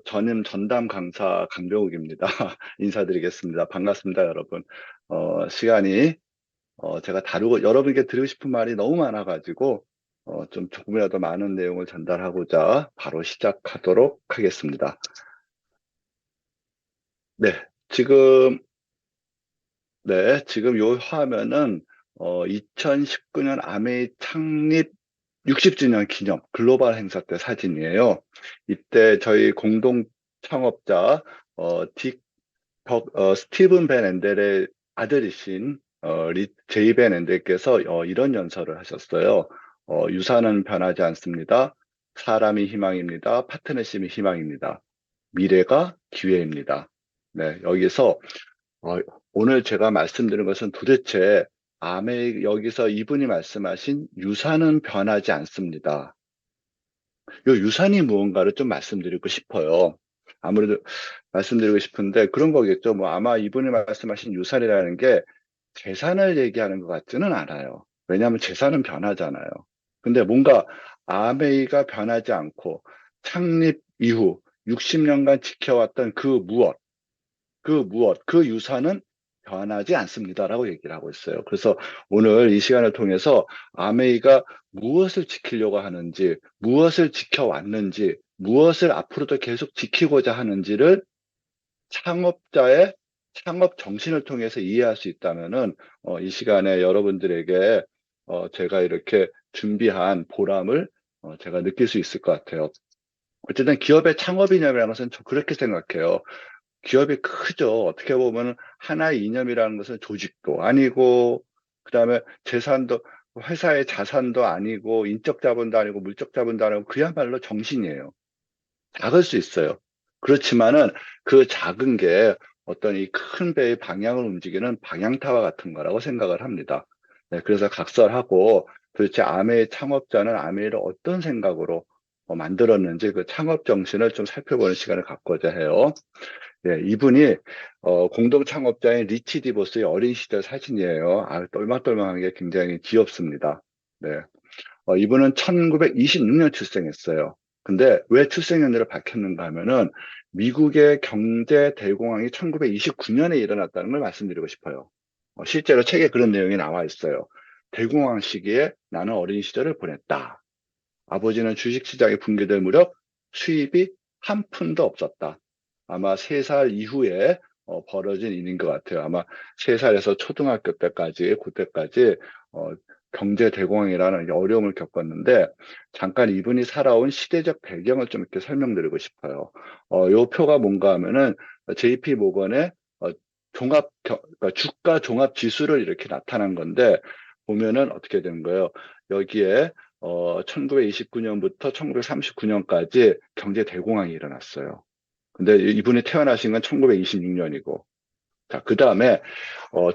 전임 전담 강사 강병욱입니다. 인사드리겠습니다. 반갑습니다, 여러분. 시간이, 제가 다루고, 여러분께 드리고 싶은 말이 너무 많아가지고, 좀 조금이라도 많은 내용을 전달하고자 바로 시작하도록 하겠습니다. 네, 지금, 지금 요 화면은, 2019년 아메이 창립 60주년 기념 글로벌 행사 때 사진이에요. 이때 저희 공동 창업자, 스티븐 벤 앤델의 아들이신 제이 벤 앤델께서 이런 연설을 하셨어요. 유산은 변하지 않습니다. 사람이 희망입니다. 파트너십이 희망입니다. 미래가 기회입니다. 네, 여기서 어, 오늘 제가 말씀드린 것은 도대체 여기서 이분이 말씀하신 유산은 변하지 않습니다. 요 유산이 무언가를 좀 말씀드리고 싶어요. 아무래도 말씀드리고 싶은데 그런 거겠죠. 뭐 아마 이분이 말씀하신 유산이라는 게 재산을 얘기하는 것 같지는 않아요. 왜냐하면 재산은 변하잖아요. 근데 뭔가 아메이가 변하지 않고 창립 이후 60년간 지켜왔던 그 유산은 변하지 않습니다라고 얘기를 하고 있어요. 그래서 오늘 이 시간을 통해서 아메이가 무엇을 지키려고 하는지, 무엇을 지켜왔는지, 무엇을 앞으로도 계속 지키고자 하는지를 창업자의 창업 정신을 통해서 이해할 수 있다면은, 이 시간에 여러분들에게, 제가 이렇게 준비한 보람을, 제가 느낄 수 있을 것 같아요. 어쨌든 기업의 창업 이념이라는 것은 저 그렇게 생각해요. 기업이 크죠. 어떻게 보면 하나의 이념이라는 것은 조직도 아니고, 그다음에 재산도, 회사의 자산도 아니고, 인적 자본도 아니고, 물적 자본도 아니고, 그야말로 정신이에요. 작을 수 있어요. 그렇지만은 그 작은 게 어떤 이 큰 배의 방향을 움직이는 방향타와 같은 거라고 생각을 합니다. 네, 그래서 각설하고 도대체 아메의 창업자는 아메를 어떤 생각으로 만들었는지 그 창업 정신을 좀 살펴보는 시간을 갖고자 해요. 네, 이분이 공동 창업자인 리치 디보스의 어린 시절 사진이에요. 똘망똘망한 게 굉장히 귀엽습니다. 네. 이분은 1926년 출생했어요. 근데 왜 출생 연일을 밝혔는가 하면은 미국의 경제 대공황이 1929년에 일어났다는 걸 말씀드리고 싶어요. 실제로 책에 그런 내용이 나와 있어요. 대공황 시기에 나는 어린 시절을 보냈다. 아버지는 주식시장이 붕괴될 무렵 수입이 한 푼도 없었다. 아마 3살 이후에 벌어진 일인 것 같아요. 아마 3살에서 초등학교 때까지, 그때까지 어, 경제 대공황이라는 어려움을 겪었는데 잠깐 이분이 살아온 시대적 배경을 좀 이렇게 설명드리고 싶어요. 요 표가 뭔가 하면은 JP 모건의 그러니까 주가 종합 지수를 이렇게 나타난 건데 보면은 어떻게 되는 거예요? 여기에 1929년부터 1939년까지 경제 대공황이 일어났어요. 근데 이분이 태어나신 건 1926년이고, 자, 그 다음에,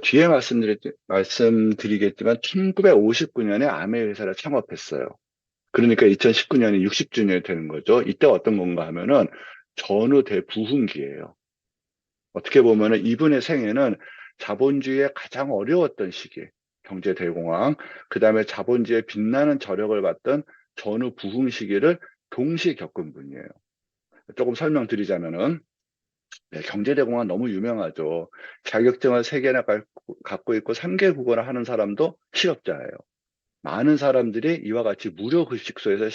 뒤에 말씀드리겠지만, 1959년에 아메 회사를 창업했어요. 그러니까 2019년이 60주년이 되는 거죠. 이때 어떤 건가 하면은, 전후 대부흥기예요. 어떻게 보면은 이분의 생애는 자본주의의 가장 어려웠던 시기, 경제 대공황, 그 다음에 자본주의의 빛나는 저력을 받던 전후 부흥 시기를 동시에 겪은 분이에요. 조금 설명드리자면은, 네, 경제대공황 너무 유명하죠. 자격증을 3개나 갖고 있고 3개 국어를 하는 사람도 실업자예요. 많은 사람들이 이와 같이 무료 급식소에서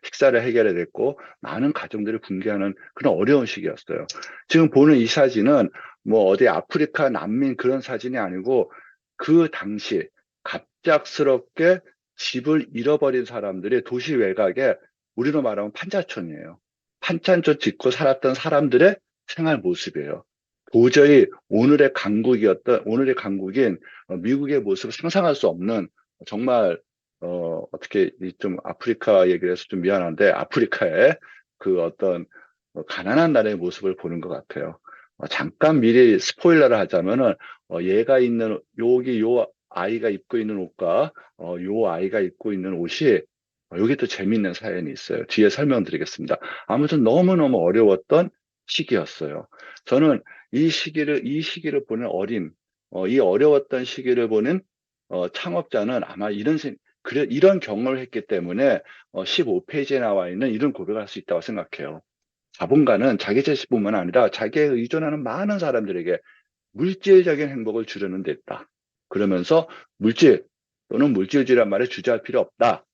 식사를 해결해야 됐고, 많은 가정들이 붕괴하는 그런 어려운 시기였어요. 지금 보는 이 사진은 뭐 어디 아프리카 난민 그런 사진이 아니고, 그 당시 갑작스럽게 집을 잃어버린 사람들이 도시 외곽에 우리로 말하면 판자촌이에요. 판자촌 짓고 살았던 사람들의 생활 모습이에요. 도저히 오늘의 강국인 미국의 모습을 상상할 수 없는 정말 어떻게, 좀 아프리카 얘기를 해서 좀 미안한데, 아프리카의 그 어떤 가난한 나라의 모습을 보는 것 같아요. 잠깐 미리 스포일러를 하자면은, 여기 요 아이가 입고 있는 옷과, 요 아이가 입고 있는 옷이, 여기 또 재미있는 사연이 있어요. 뒤에 설명드리겠습니다. 아무튼 너무너무 어려웠던 시기였어요. 저는 이 시기를 보는 이 어려웠던 시기를 보는 창업자는 아마 이런 경험을 했기 때문에 15페이지에 나와 있는 이런 고백을 할 수 있다고 생각해요. 자본가는 자기 자신뿐만 아니라 자기에 의존하는 많은 사람들에게 물질적인 행복을 주려는 데 있다. 그러면서 물질 또는 물질주의란 말에 주저할 필요 없다.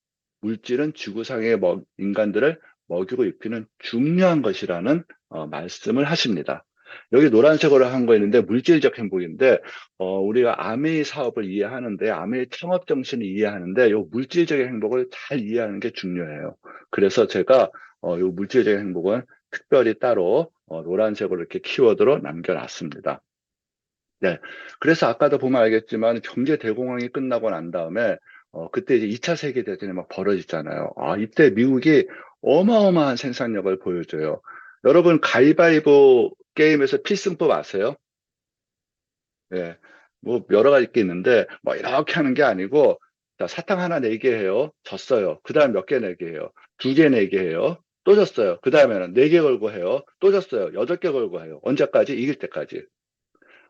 물질은 지구상의 인간들을 먹이고 입히는 중요한 것이라는 말씀을 하십니다. 여기 노란색으로 한 거 있는데 물질적 행복인데 우리가 아메이 사업을 이해하는데 아메이 창업 정신을 이해하는데 요 물질적인 행복을 잘 이해하는 게 중요해요. 그래서 제가 요 물질적인 행복은 특별히 따로 노란색으로 이렇게 키워드로 남겨놨습니다. 네. 그래서 아까도 보면 알겠지만 경제 대공황이 끝나고 난 다음에 그때 이제 2차 세계대전이 막 벌어지잖아요. 아, 이때 미국이 어마어마한 생산력을 보여줘요. 여러분 가위바위보 게임에서 필승법 아세요? 예. 뭐 여러 가지 게 있는데 뭐 이렇게 하는 게 아니고 자, 사탕 하나 내게 해요. 졌어요. 그다음 몇 개 내게 해요. 2개 내게 해요. 또 졌어요. 그다음에는 4개 걸고 해요. 또 졌어요. 8개 걸고 해요. 언제까지? 이길 때까지.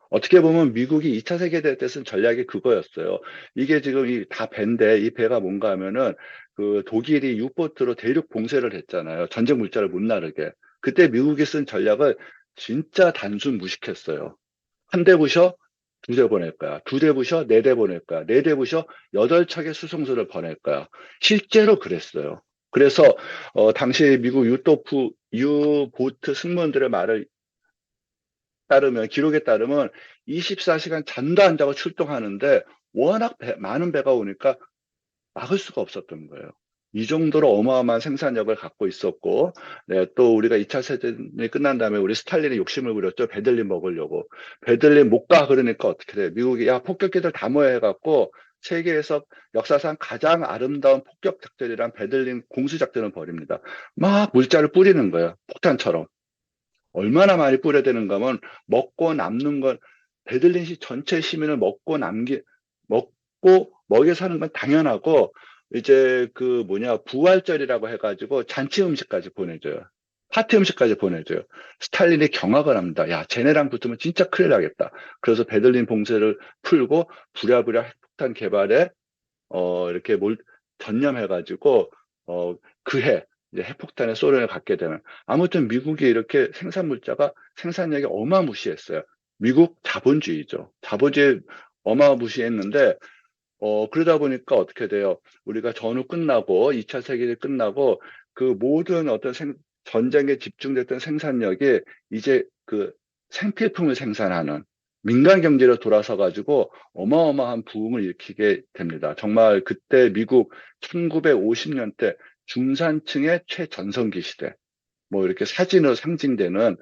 어떻게 보면 미국이 2차 세계대전 때 쓴 전략이 그거였어요. 이게 지금 다 배인데 이 배가 뭔가 하면은 그 독일이 유보트로 대륙 봉쇄를 했잖아요. 전쟁 물자를 못 나르게. 그때 미국이 쓴 전략을 진짜 단순 무식했어요. 한 대 부셔, 2대 보낼 거야. 2대 부셔, 4대 보낼 거야. 4대 부셔, 8척의 수송선을 보낼 거야. 실제로 그랬어요. 그래서 당시 미국 유보트 승무원들의 말을 따르면 기록에 따르면 24시간 잠도 안 자고 출동하는데 워낙 많은 배가 오니까 막을 수가 없었던 거예요. 이 정도로 어마어마한 생산력을 갖고 있었고, 네, 또 우리가 2차 세전이 끝난 다음에 우리 스탈린이 욕심을 부렸죠. 베들린 먹으려고. 베들린 못 가. 그러니까 어떻게 돼? 미국이 야, 폭격기들 다 모여 해갖고 세계에서 역사상 가장 아름다운 폭격 작전이란 베들린 공수작전을 벌입니다. 막 물자를 뿌리는 거예요. 폭탄처럼. 얼마나 많이 뿌려대는가 하면 먹고 남는 건 베들린시 전체 시민을 먹고 먹여 사는 건 당연하고 이제 그 뭐냐 부활절이라고 해가지고 잔치 음식까지 보내줘요. 파티 음식까지 보내줘요. 스탈린이 경악을 합니다. 야, 쟤네랑 붙으면 진짜 큰일 나겠다. 그래서 베들린 봉쇄를 풀고 부랴부랴 핵폭탄 개발에 이렇게 전념해가지고, 그해, 이제 핵폭탄의 소련을 갖게 되는. 아무튼 미국이 이렇게 생산 물자가 생산력이 어마무시했어요. 미국 자본주의죠. 자본주의 어마무시했는데, 그러다 보니까 어떻게 돼요? 우리가 전후 끝나고, 2차 세계대전 끝나고, 그 모든 어떤 전쟁에 집중됐던 생산력이 이제 그 생필품을 생산하는 민간 경제로 돌아서 가지고 어마어마한 부흥을 일으키게 됩니다. 정말 그때 미국 1950년대 중산층의 최전성기 시대, 뭐 이렇게 사진으로 상징되는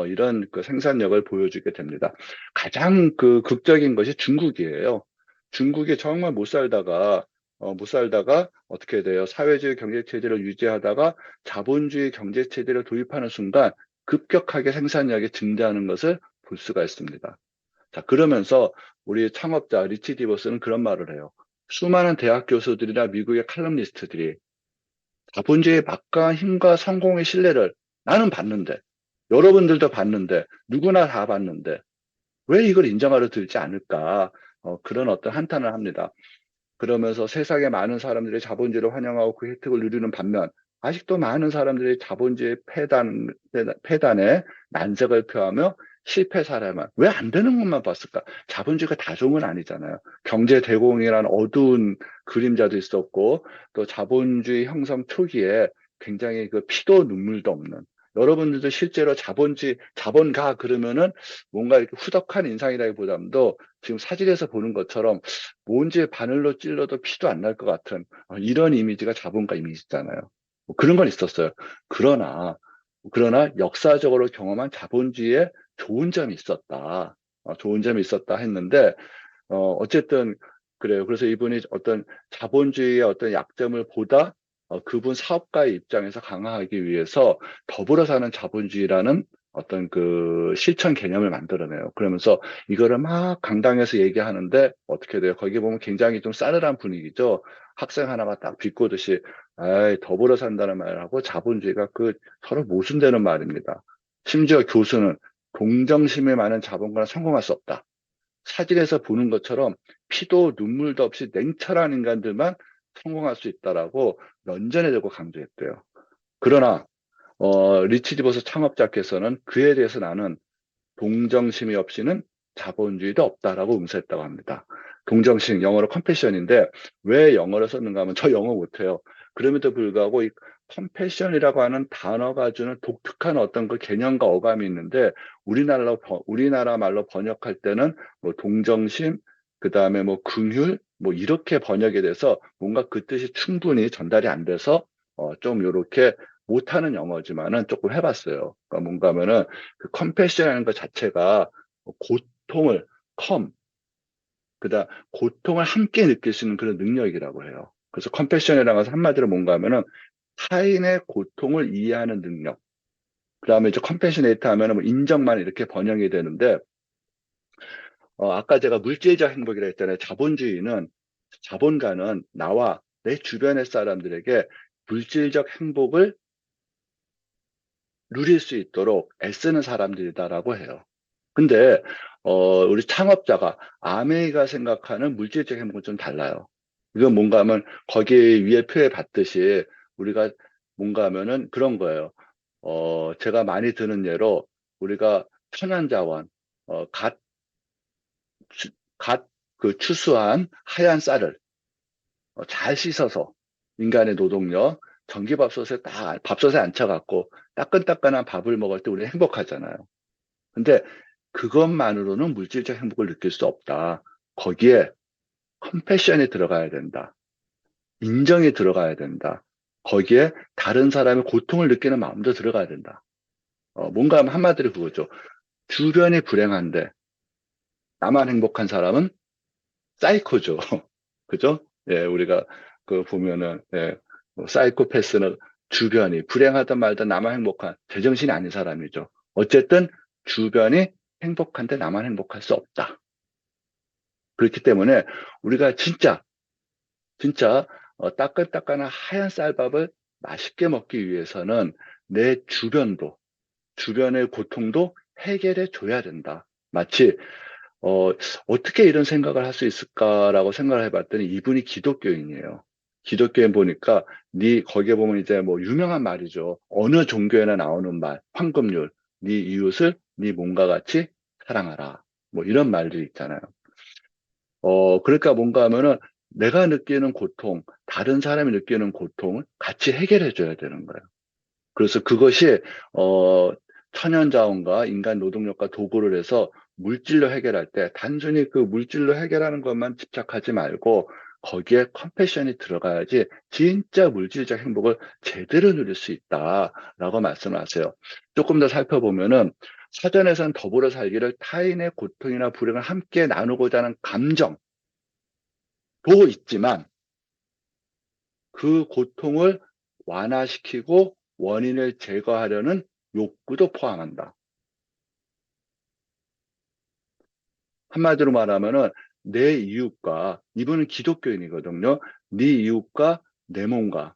이런 그 생산력을 보여주게 됩니다. 가장 그 극적인 것이 중국이에요. 중국이 정말 못 살다가 어떻게 돼요? 사회주의 경제 체제를 유지하다가 자본주의 경제 체제를 도입하는 순간 급격하게 생산력이 증대하는 것을 볼 수가 있습니다. 자, 그러면서 우리 창업자 리치 디버스는 그런 말을 해요. 수많은 대학 교수들이나 미국의 칼럼니스트들이 자본주의의 막강한 힘과 성공의 신뢰를 나는 봤는데, 여러분들도 봤는데, 누구나 다 봤는데, 왜 이걸 인정하려 들지 않을까? 그런 어떤 한탄을 합니다. 그러면서 세상에 많은 사람들이 자본주의를 환영하고 그 혜택을 누리는 반면, 아직도 많은 사람들이 자본주의 폐단에 난색을 표하며 실패 사례만, 왜 안 되는 것만 봤을까? 자본주의가 다 좋은 건 아니잖아요. 경제 대공이라는 어두운 그림자도 있었고, 또 자본주의 형성 초기에 굉장히 그 피도 눈물도 없는, 여러분들도 실제로 자본가 그러면은 뭔가 이렇게 후덕한 인상이라기보다도 지금 사진에서 보는 것처럼 뭔지 바늘로 찔러도 피도 안 날 것 같은 이런 이미지가 자본가 이미지잖아요. 뭐 그런 건 있었어요. 그러나 역사적으로 경험한 자본주의에 좋은 점이 있었다. 좋은 점이 있었다 했는데 어쨌든 그래요. 그래서 이분이 어떤 자본주의의 어떤 약점을 보다 그분 사업가의 입장에서 강화하기 위해서 더불어 사는 자본주의라는 어떤 그 실천 개념을 만들어내요. 그러면서 이거를 막 강당에서 얘기하는데 어떻게 돼요? 거기 보면 굉장히 좀 싸늘한 분위기죠. 학생 하나가 딱 비꼬듯이 에이, 더불어 산다는 말을 하고 자본주의가 그 서로 모순되는 말입니다. 심지어 교수는 동정심이 많은 자본가는 성공할 수 없다. 사진에서 보는 것처럼 피도 눈물도 없이 냉철한 인간들만 성공할 수 있다라고 면전에 대고 강조했대요. 그러나 리치 디버스 창업자께서는 그에 대해서 나는 동정심이 없이는 자본주의도 없다라고 응수했다고 합니다. 동정심, 영어로 컴패션인데 왜 영어로 썼는가 하면 저 영어 못해요. 그럼에도 불구하고 이 컴패션이라고 하는 단어가 주는 독특한 어떤 그 개념과 어감이 있는데 우리나라 말로 번역할 때는 뭐 동정심, 그다음에 뭐 긍휼, 뭐 이렇게 번역이 돼서 뭔가 그 뜻이 충분히 전달이 안 돼서 좀 요렇게 못하는 영어지만은 조금 해봤어요. 그러니까 뭔가 하면은 그 컴패션이라는 것 자체가 고통을 컴 그다음 고통을 함께 느낄 수 있는 그런 능력이라고 해요. 그래서 컴패션이라는 것은 한마디로 뭔가 하면은 타인의 고통을 이해하는 능력. 그다음에 이제 컴패셔네이트 하면은 뭐 인정만 이렇게 번역이 되는데 아까 제가 물질적 행복이라 했잖아요. 자본가는 나와 내 주변의 사람들에게 물질적 행복을 누릴 수 있도록 애쓰는 사람들이다라고 해요. 근데 우리 창업자가 아메이가 생각하는 물질적 행복은 좀 달라요. 이건 뭔가 하면 거기 위에 표에 봤듯이 우리가 뭔가 하면은 그런 거예요. 제가 많이 드는 예로 우리가 천연자원, 갓, 갓 그 추수한 하얀 쌀을 잘 씻어서 인간의 노동력, 전기밥솥에 딱 밥솥에 앉혀갖고 따끈따끈한 밥을 먹을 때 우리 행복하잖아요. 근데 그것만으로는 물질적 행복을 느낄 수 없다. 거기에 컴패션이 들어가야 된다. 인정이 들어가야 된다. 거기에 다른 사람의 고통을 느끼는 마음도 들어가야 된다. 뭔가 하면 한마디로 그거죠. 주변이 불행한데 나만 행복한 사람은 사이코죠. 그죠? 예, 우리가 그 보면은 예, 뭐 사이코패스는 주변이 불행하든 말든 나만 행복한 제정신이 아닌 사람이죠. 어쨌든 주변이 행복한데 나만 행복할 수 없다. 그렇기 때문에 우리가 진짜 따끈따끈한 하얀 쌀밥을 맛있게 먹기 위해서는 내 주변의 고통도 해결해 줘야 된다. 마치 어떻게 이런 생각을 할 수 있을까라고 생각을 해봤더니 이분이 기독교인이에요. 기독교인 보니까 거기에 보면 이제 뭐 유명한 말이죠. 어느 종교에나 나오는 말, 황금률, 네 이웃을 네 몸과 같이 사랑하라. 뭐 이런 말들이 있잖아요. 그러니까 뭔가 하면은 내가 느끼는 고통, 다른 사람이 느끼는 고통을 같이 해결해 줘야 되는 거예요. 그래서 그것이, 어, 천연자원과 인간 노동력과 도구를 해서 물질로 해결할 때 단순히 그 물질로 해결하는 것만 집착하지 말고 거기에 컴패션이 들어가야지 진짜 물질적 행복을 제대로 누릴 수 있다라고 말씀을 하세요. 조금 더 살펴보면은 사전에서는 더불어 살기를 타인의 고통이나 불행을 함께 나누고자 하는 감정, 도 있지만 그 고통을 완화시키고 원인을 제거하려는 욕구도 포함한다. 한마디로 말하면은 내 이웃과 이분은 기독교인이거든요. 네 이웃과 내 몸과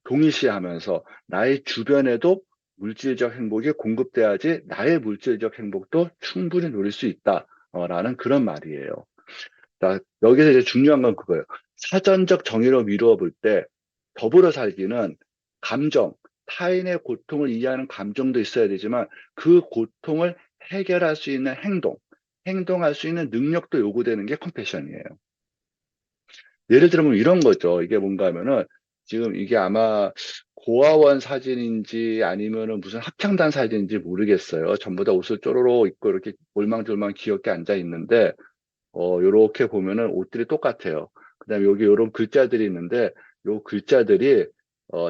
동일시하면서 나의 주변에도 물질적 행복이 공급돼야지 나의 물질적 행복도 충분히 누릴 수 있다. 라는 그런 말이에요. 자, 여기서 이제 중요한 건 그거예요. 사전적 정의로 미루어 볼 때 더불어 살기는 감정, 타인의 고통을 이해하는 감정도 있어야 되지만 그 고통을 해결할 수 있는 행동할 수 있는 능력도 요구되는 게 컴패션이에요. 예를 들면 이런 거죠. 이게 뭔가 하면은 지금 이게 아마 고아원 사진인지 아니면은 무슨 합창단 사진인지 모르겠어요. 전부 다 옷을 쪼로록 입고 이렇게 올망졸망 귀엽게 앉아 있는데 요렇게 보면은 옷들이 똑같아요. 그다음에 여기 요런 글자들이 있는데 요 글자들이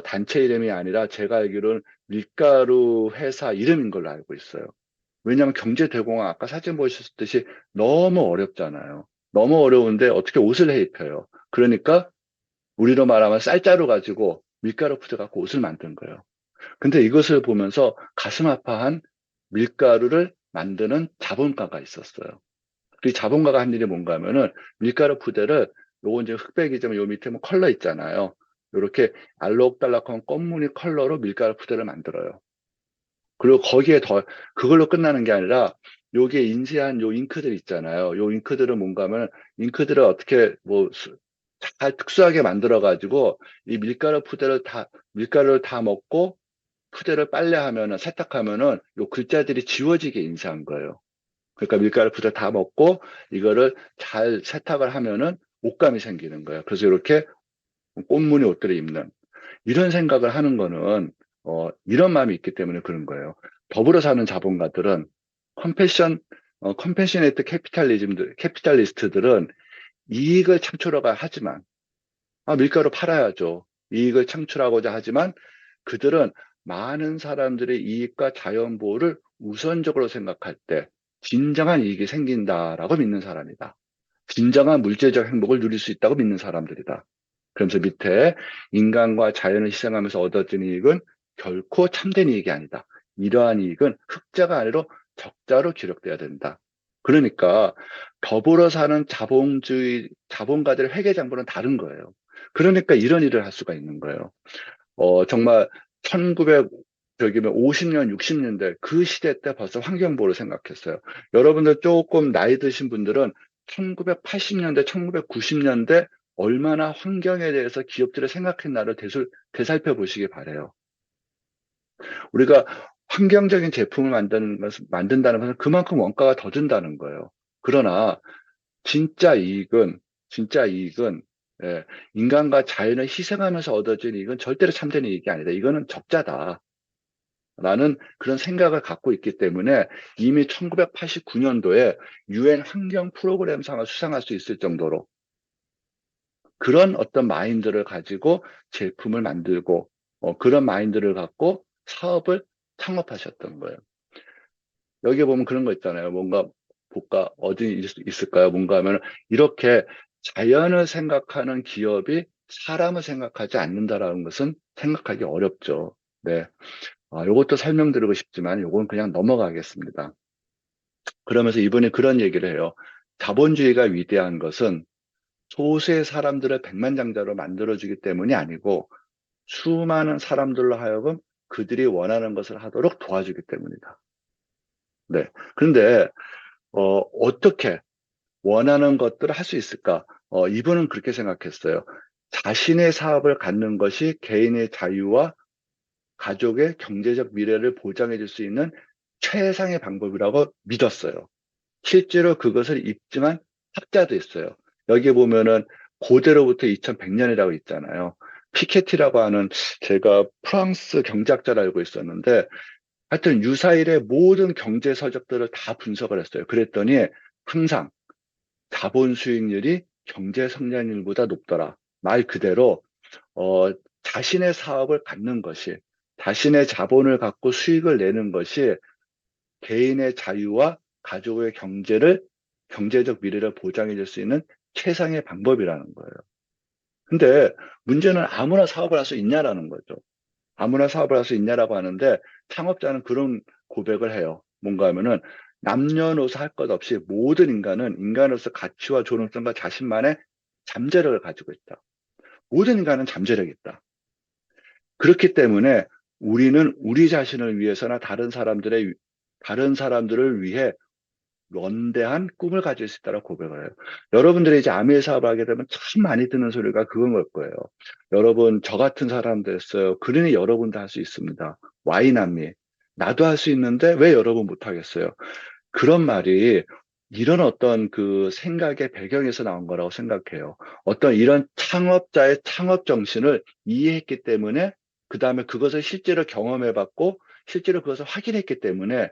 단체 이름이 아니라 제가 알기로는 밀가루 회사 이름인 걸로 알고 있어요. 왜냐하면 경제대공황 아까 사진 보셨듯이 너무 어렵잖아요. 너무 어려운데 어떻게 옷을 해 입혀요. 그러니까 우리로 말하면 쌀자루 가지고 밀가루 푸드 갖고 옷을 만든 거예요. 근데 이것을 보면서 가슴 아파한 밀가루를 만드는 자본가가 있었어요. 그 자본가가 한 일이 뭔가 하면은 밀가루 푸대를 요거 이제 흑백이지만 요 밑에 뭐 컬러 있잖아요. 요렇게 알록달록한 꽃무늬 컬러로 밀가루 푸대를 만들어요. 그리고 거기에 그걸로 끝나는 게 아니라 여기에 인쇄한 요 잉크들 있잖아요. 요 잉크들은 뭔가 하면 잉크들을 어떻게 뭐 잘 특수하게 만들어 가지고 이 밀가루를 다 먹고 푸대를 빨래하면은, 세탁하면은 요 글자들이 지워지게 인쇄한 거예요. 그러니까 밀가루 푸대 다 먹고 이거를 잘 세탁을 하면은 옷감이 생기는 거예요. 그래서 이렇게 꽃무늬 옷들을 입는 이런 생각을 하는 거는 이런 마음이 있기 때문에 그런 거예요. 더불어 사는 자본가들은 컴패셔네이트 캐피탈리스트들은 이익을 창출하가 하지만 밀가루 팔아야죠. 이익을 창출하고자 하지만 그들은 많은 사람들의 이익과 자연보호를 우선적으로 생각할 때 진정한 이익이 생긴다라고 믿는 사람이다. 진정한 물질적 행복을 누릴 수 있다고 믿는 사람들이다. 그러면서 밑에 인간과 자연을 희생하면서 얻어진 이익은 결코 참된 이익이 아니다. 이러한 이익은 흑자가 아니라 적자로 기록돼야 된다. 그러니까 더불어 사는 자본가들의 회계장부는 다른 거예요. 그러니까 이런 일을 할 수가 있는 거예요. 정말 1950년, 60년대 그 시대 때 벌써 환경보호를 생각했어요. 여러분들 조금 나이 드신 분들은 1980년대, 1990년대 얼마나 환경에 대해서 기업들이 생각했나를 되살펴 보시기 바래요. 우리가 환경적인 제품을 만든다는 것은 그만큼 원가가 더 든다는 거예요. 그러나 진짜 이익은 예, 인간과 자연을 희생하면서 얻어진 이익은 절대로 참된 이익이 아니다. 이거는 적자다. 라는 그런 생각을 갖고 있기 때문에 이미 1989년도에 유엔 환경 프로그램상을 수상할 수 있을 정도로 그런 어떤 마인드를 가지고 제품을 만들고 그런 마인드를 갖고 사업을 창업하셨던 거예요. 여기에 보면 그런 거 있잖아요. 뭔가 볼까 어디 있을까요? 뭔가 하면 이렇게 자연을 생각하는 기업이 사람을 생각하지 않는다라는 것은 생각하기 어렵죠. 네. 요것도 설명드리고 싶지만 요건 그냥 넘어가겠습니다. 그러면서 이분이 그런 얘기를 해요. 자본주의가 위대한 것은 소수의 사람들을 백만장자로 만들어주기 때문이 아니고 수많은 사람들로 하여금 그들이 원하는 것을 하도록 도와주기 때문이다. 네. 그런데 어떻게 원하는 것들을 할 수 있을까? 이분은 그렇게 생각했어요. 자신의 사업을 갖는 것이 개인의 자유와 가족의 경제적 미래를 보장해 줄 수 있는 최상의 방법이라고 믿었어요. 실제로 그것을 입증한 학자도 있어요. 여기 보면은 고대로부터 2100년이라고 있잖아요. 피케티라고 하는 제가 프랑스 경제학자를 알고 있었는데 하여튼 유사일의 모든 경제 서적들을 다 분석을 했어요. 그랬더니 항상 자본 수익률이 경제 성장률보다 높더라. 말 그대로 자신의 사업을 갖는 것이 자신의 자본을 갖고 수익을 내는 것이 개인의 자유와 가족의 경제적 미래를 보장해 줄 수 있는 최상의 방법이라는 거예요. 근데 문제는 아무나 사업을 할 수 있냐라는 거죠. 아무나 사업을 할 수 있냐라고 하는데 창업자는 그런 고백을 해요. 뭔가 하면은 남녀노소 할 것 없이 모든 인간은 인간으로서 가치와 존엄성과 자신만의 잠재력을 가지고 있다. 모든 인간은 잠재력이 있다. 그렇기 때문에 우리는 우리 자신을 위해서나 다른 사람들을 위해 원대한 꿈을 가질 수 있다고 고백을 해요. 여러분들이 이제 아미의 사업을 하게 되면 참 많이 듣는 소리가 그건 걸 거예요. 여러분, 저 같은 사람 됐어요. 그러니 여러분도 할 수 있습니다. 와이남미. 나도 할 수 있는데 왜 여러분 못 하겠어요? 그런 말이 이런 어떤 그 생각의 배경에서 나온 거라고 생각해요. 어떤 이런 창업자의 창업 정신을 이해했기 때문에 그 다음에 그것을 실제로 경험해봤고 실제로 그것을 확인했기 때문에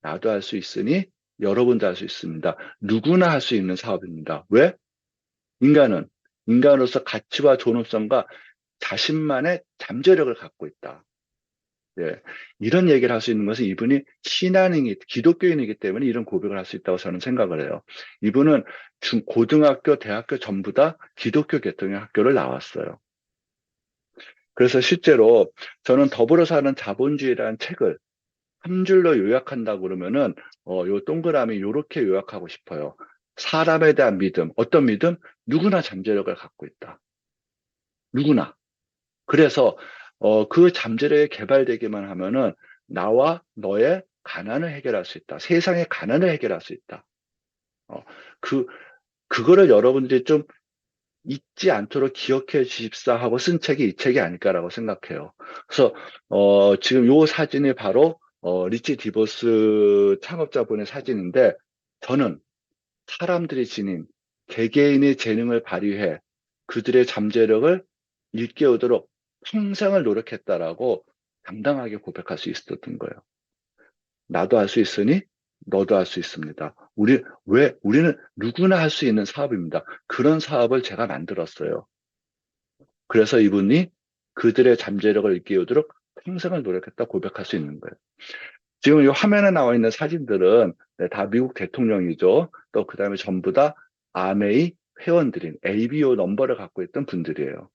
나도 할 수 있으니 여러분도 할 수 있습니다. 누구나 할 수 있는 사업입니다. 왜? 인간은 인간으로서 가치와 존엄성과 자신만의 잠재력을 갖고 있다. 예, 이런 얘기를 할 수 있는 것은 이분이 기독교인이기 때문에 이런 고백을 할 수 있다고 저는 생각을 해요. 이분은 고등학교, 대학교 전부 다 기독교 계통의 학교를 나왔어요. 그래서 실제로 저는 더불어 사는 자본주의라는 책을 한 줄로 요약한다고 그러면은, 요 동그라미 요렇게 요약하고 싶어요. 사람에 대한 믿음, 어떤 믿음? 누구나 잠재력을 갖고 있다. 누구나. 그래서 그 잠재력이 개발되기만 하면은 나와 너의 가난을 해결할 수 있다. 세상의 가난을 해결할 수 있다. 어, 그 그거를 여러분들이 좀 잊지 않도록 기억해 주십사 하고 쓴 책이 이 책이 아닐까라고 생각해요. 그래서 지금 요 사진이 바로 리치 디보스 창업자분의 사진인데 저는 사람들이 지닌 개개인의 재능을 발휘해 그들의 잠재력을 일깨우도록 평생을 노력했다라고 당당하게 고백할 수 있었던 거예요. 나도 할 수 있으니 너도 할 수 있습니다. 우리는 누구나 할 수 있는 사업입니다. 그런 사업을 제가 만들었어요. 그래서 이분이 그들의 잠재력을 일깨우도록 평생을 노력했다 고백할 수 있는 거예요. 지금 이 화면에 나와 있는 사진들은 네, 다 미국 대통령이죠. 또 그다음에 전부 다 아메이 회원들인 ABO 넘버를 갖고 있던 분들이에요.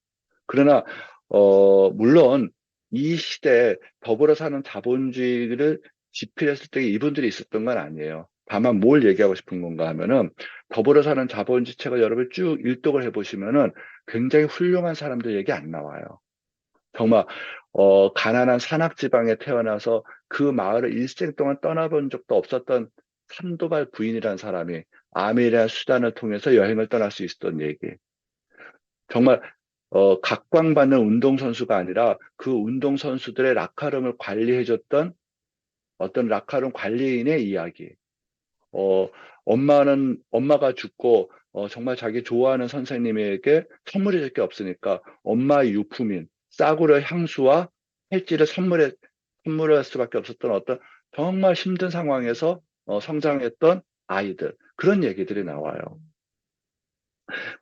그러나 물론 이 시대에 더불어 사는 자본주의를 지필했을 때 이분들이 있었던 건 아니에요. 다만 뭘 얘기하고 싶은 건가 하면은 더불어 사는 자본주의 책을 여러분 쭉 일독을 해보시면은 굉장히 훌륭한 사람들 얘기 안 나와요. 정말 가난한 산악지방에 태어나서 그 마을을 일생 동안 떠나본 적도 없었던 산도발 부인이라는 사람이 아메리안 수단을 통해서 여행을 떠날 수 있었던 얘기. 정말 각광받는 운동선수가 아니라 그 운동선수들의 라카룸을 관리해줬던 어떤 라카룸 관리인의 이야기. 어, 엄마가 죽고, 정말 자기 좋아하는 선생님에게 선물해 줄 게 없으니까 엄마의 유품인 싸구려 향수와 팔찌를 선물할 수밖에 없었던 어떤 정말 힘든 상황에서 성장했던 아이들. 그런 얘기들이 나와요.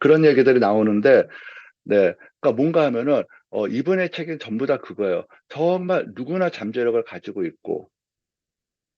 그런 얘기들이 나오는데, 네. 그러니까 뭔가 하면은, 이분의 책은 전부 다 그거예요. 정말 누구나 잠재력을 가지고 있고,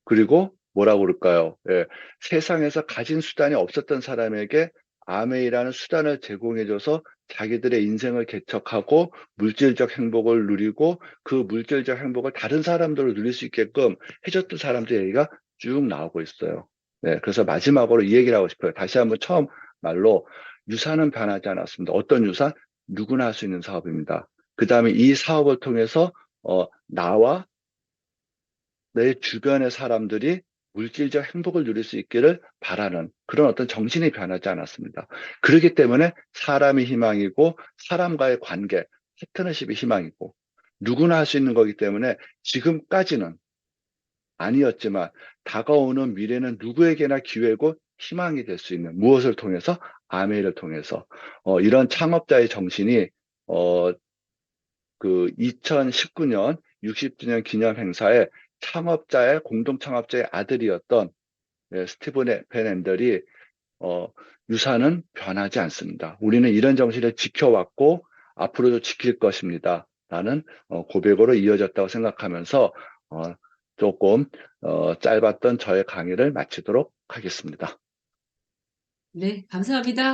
그리고 뭐라고 그럴까요? 예, 세상에서 가진 수단이 없었던 사람에게 아메이라는 수단을 제공해줘서 자기들의 인생을 개척하고 물질적 행복을 누리고 그 물질적 행복을 다른 사람들로 누릴 수 있게끔 해줬던 사람들 얘기가 쭉 나오고 있어요. 네, 그래서 마지막으로 이 얘기를 하고 싶어요. 다시 한번 처음 말로 유산은 변하지 않았습니다. 어떤 유산? 누구나 할 수 있는 사업입니다. 그 다음에 이 사업을 통해서 나와 내 주변의 사람들이 물질적 행복을 누릴 수 있기를 바라는 그런 어떤 정신이 변하지 않았습니다. 그렇기 때문에 사람이 희망이고 사람과의 관계, 파트너십이 희망이고 누구나 할 수 있는 거기 때문에 지금까지는 아니었지만 다가오는 미래는 누구에게나 기회고 희망이 될 수 있는 무엇을 통해서 아메이를 통해서 이런 창업자의 정신이 어, 그 2019년 60주년 기념 행사에 공동 창업자의 아들이었던 스티븐 벤 앤들이 어, 유산은 변하지 않습니다. 우리는 이런 정신을 지켜왔고 앞으로도 지킬 것입니다. 라는 고백으로 이어졌다고 생각하면서 어, 조금 짧았던 저의 강의를 마치도록 하겠습니다. 네, 감사합니다.